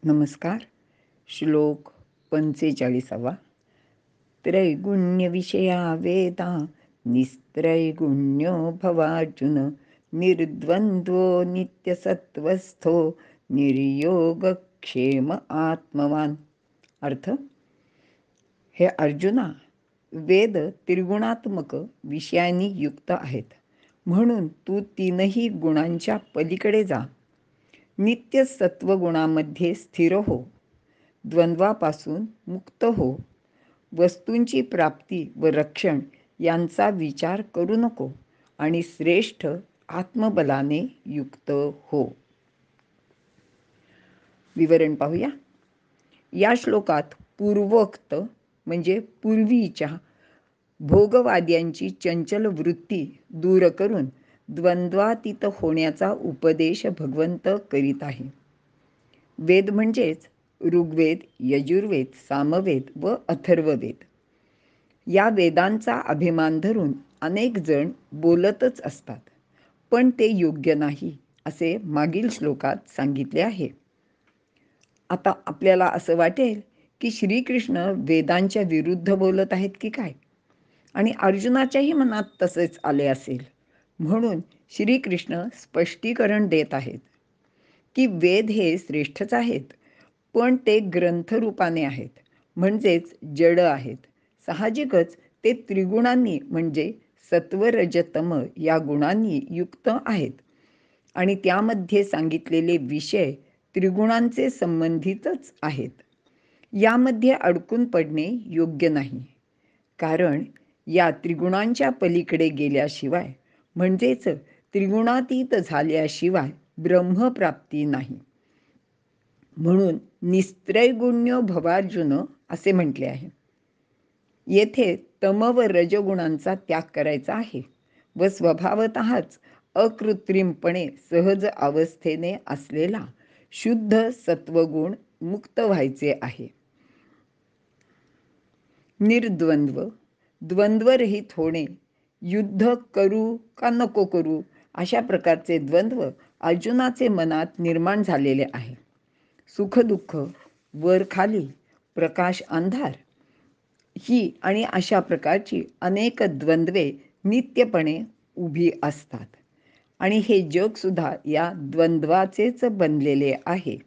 नमस्कार. श्लोक 45. त्रैगुण्यविषया वेदा निस्त्रैगुण्यो भवार्जुन निर्द्वंद्वो नित्यसत्वस्थो निर्योगक्षेम आत्मवान. अर्थ: हे अर्जुना, वेद त्रिगुणात्मक विषयांनी युक्त आहेत, म्हणून तू तीनही गुणांच्या पलीकडे जा. नित्य सत्वगुणामध्ये स्थिर हो, द्वंद्वापासून मुक्त हो, वस्तूंची प्राप्ती व रक्षण यांचा विचार करू नको आणि श्रेष्ठ आत्मबलाने युक्त हो. विवरण पाहूया. या श्लोकात पूर्वोक्त म्हणजे पूर्वीच्या भोगवाद्यांची चंचल वृत्ती दूर करून द्वंद्वातीत होण्याचा उपदेश भगवंत करीत आहे. वेद म्हणजेच ऋग्वेद, यजुर्वेद, सामवेद व अथर्ववेद. या वेदांचा अभिमान धरून अनेक जण बोलतच असतात, पण ते योग्य नाही असे मागील श्लोकात सांगितले आहे. आता आपल्याला असं वाटेल की श्रीकृष्ण वेदांच्या विरुद्ध बोलत आहेत की काय, आणि अर्जुनाच्याही मनात तसेच आले असेल. म्हणून श्रीकृष्ण स्पष्टीकरण देत आहेत की वेद हे श्रेष्ठच आहेत, पण ते ग्रंथरूपाने आहेत, म्हणजेच जड आहेत. साहजिकच ते त्रिगुणांनी म्हणजे सत्व, रज, तम या गुणांनी युक्त आहेत आणि त्यामध्ये सांगितलेले विषय त्रिगुणांचे संबंधितच आहेत. यामध्ये अडकून पडणे योग्य नाही, कारण या त्रिगुणांच्या पलीकडे गेल्याशिवाय म्हणजेच त्रिगुणातीत झाल्याशिवाय ब्रह्मप्राप्ती नाही. म्हणून निस्त्रैगुण्य भवार्जुन असे म्हटले आहे. येथे तम व रजगुणांचा त्याग करायचा आहे व स्वभावतःच अकृत्रिमपणे सहज अवस्थेने असलेला शुद्ध सत्वगुण मुक्त व्हायचे आहे. निर्द्वंद्व, द्वंद्वरहित होणे, युद्ध करू का नको करू अशा प्रकारचे द्वंद्व अर्जुनाचे मनात निर्माण झालेले आहे. सुख दुःख, वर खाली, प्रकाश अंधार ही आणि अशा प्रकारची अनेक द्वंद्वे नित्यपणे उभी असतात आणि हे जगसुद्धा या द्वंद्वाचेच बनलेले आहे.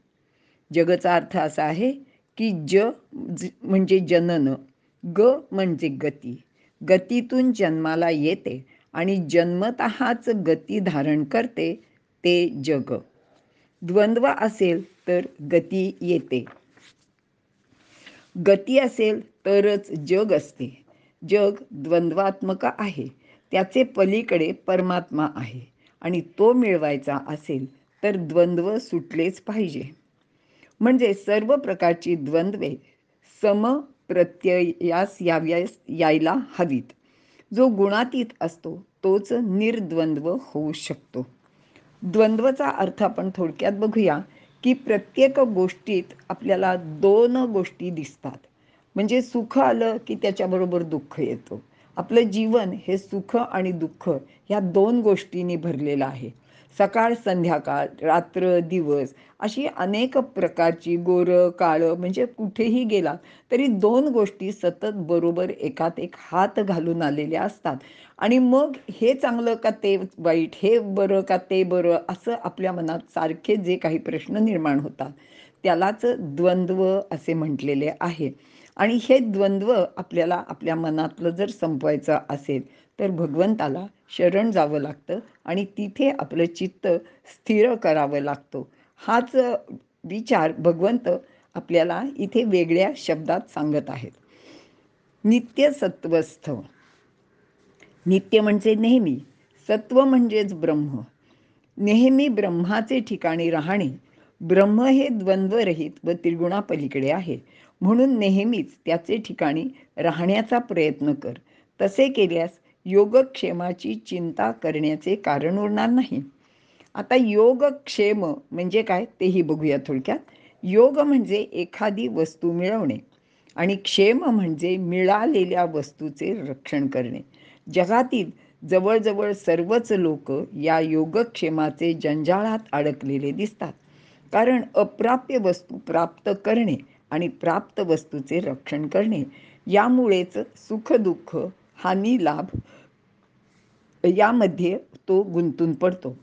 जगचा अर्थ असा आहे की म्हणजे जनन, ग म्हणजे गती, गतीतून जन्माला येते आणि जन्मतःच गती धारण करते, ते जग. द्वंद्व असेल तर गती येते, गती असेल तरच जग असते. जग द्वंद्वात्मक आहे, त्याचे पलीकडे परमात्मा आहे आणि तो मिळवायचा असेल तर द्वंद्व सुटलेच पाहिजे. म्हणजे सर्व प्रकारची द्वंद्वे समप्रत्ययास यायला हवीत. जो गुणातीत असतो तोच निर्द्वंद्व होऊ शकतो. द्वंद्वचा अर्थ आपण थोडक्यात बघूया की प्रत्येक गोष्टीत आपल्याला दोन गोष्टी दिसतात. म्हणजे सुख आलं की त्याच्याबरोबर दुःख येतो. आपलं जीवन हे सुख आणि दुःख ह्या दोन गोष्टींनी भरलेलं आहे. सकाळ संध्याकाळ, रात्र दिवस अशी अनेक प्रकारची, गोरं काळं म्हणजे कुठेही गेला तरी दोन गोष्टी सतत बरोबर एकात एक हात घालून आलेल्या असतात. आणि मग हे चांगलं का ते वाईट, हे बरं का ते बरं, असं आपल्या मनात सारखे जे काही प्रश्न निर्माण होतात त्यालाच द्वंद्व असे म्हटलेले आहे. आणि हे द्वंद्व आपल्याला आपल्या मनातलं जर संपवायचं असेल तर भगवंताला शरण जावं लागतं आणि तिथे आपलं चित्त स्थिर करावं लागतं. हाच विचार भगवंत आपल्याला इथे वेगळ्या शब्दात सांगत आहेत. नित्य सत्वस्थ, नित्य म्हणजे नेहमी, सत्व म्हणजेच ब्रह्म, नेहमी ब्रह्माचे ठिकाणी राहणे. ब्रह्म हे द्वंद्वरहित व त्रिगुणापलीकडे आहे, म्हणून नेहमीच त्याचे ठिकाणी राहण्याचा प्रयत्न कर. तसे केल्यास योगक्षेमाची चिंता करण्याचे कारण उरणार नाही. आता योगक्षेम म्हणजे काय तेही बघूया थोडक्यात. योग म्हणजे एखादी वस्तू मिळवणे आणि क्षेम म्हणजे मिळालेल्या वस्तूचे रक्षण करणे. जगातील जवळजवळ सर्वच लोक या योगक्षेमाचे जंजाळात अडकलेले दिसतात. कारण अप्राप्य वस्तू प्राप्त करणे आणि प्राप्त वस्तूचे रक्षण करणे यामुळेच सुख दुःख हानी लाभ यामध्ये तो गुंतून पडतो.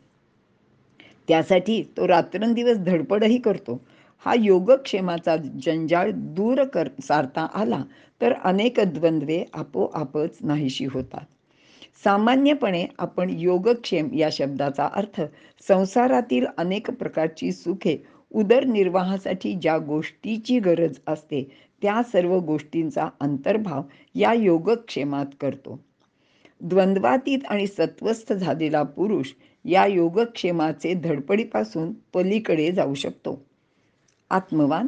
त्यासाठी तो रात्रंदिवस धडपडही करतो. हा योगक्षेमाचा जंजाळ दूर सारता आला तर अनेक द्वंद्वे आपोआपच नाहीशी होतात. सामान्यपणे आपण योगक्षेम या शब्दाचा अर्थ संसारातील अनेक प्रकारची सुखे, उदरनिर्वाहासाठी ज्या गोष्टीची गरज असते त्या सर्व गोष्टींचा अंतर्भाव या योगक्षेमात करतो. द्वंद्वातीत आणि सत्वस्थ झालेला पुरुष या योगक्षेमाचे धडपडीपासून पलीकडे जाऊ शकतो. आत्मवान.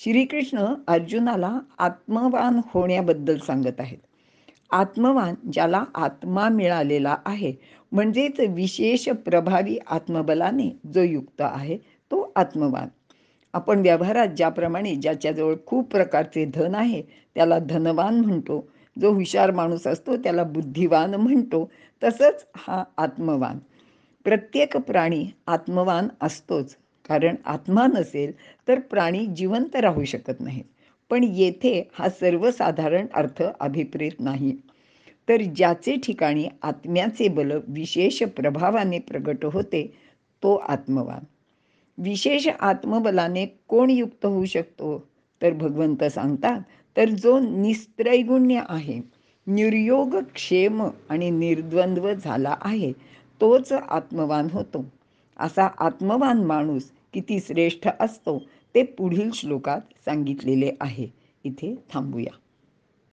श्रीकृष्ण अर्जुनाला आत्मवान होण्याबद्दल सांगत आहेत. आत्मवान ज्याला आत्मा मिळालेला आहे, म्हणजेच विशेष प्रभावी आत्मबलाने जो युक्त आहे तो आत्मवान. आपण व्यवहारात ज्याप्रमाणे ज्याच्याजवळ खूप प्रकारचे धन आहे त्याला धनवान म्हणतो, जो हुशार माणूस असतो त्याला बुद्धिवान म्हणतो, तसंच हा आत्मवान. प्रत्येक प्राणी आत्मवान असतोच, कारण आत्मा नसेल तर प्राणी जिवंत राहू शकत नाहीत. पण येथे हा सर्वसाधारण अर्थ अभिप्रेत नाही, तर ज्याचे ठिकाणी आत्म्याचे बल विशेष प्रभावाने प्रगट होते तो आत्मवान. विशेष आत्मबलाने कोण युक्त होऊ शकतो? तर भगवंत सांगतात, तर जो निस्त्रैगुण्य आहे, निर्योग क्षेम आणि निर्द्वंद्व झाला आहे, तोच आत्मवान होतो. असा आत्मवान माणूस किती श्रेष्ठ असतो ते पुढील श्लोकात सांगितलेले आहे. इथे थांबूया.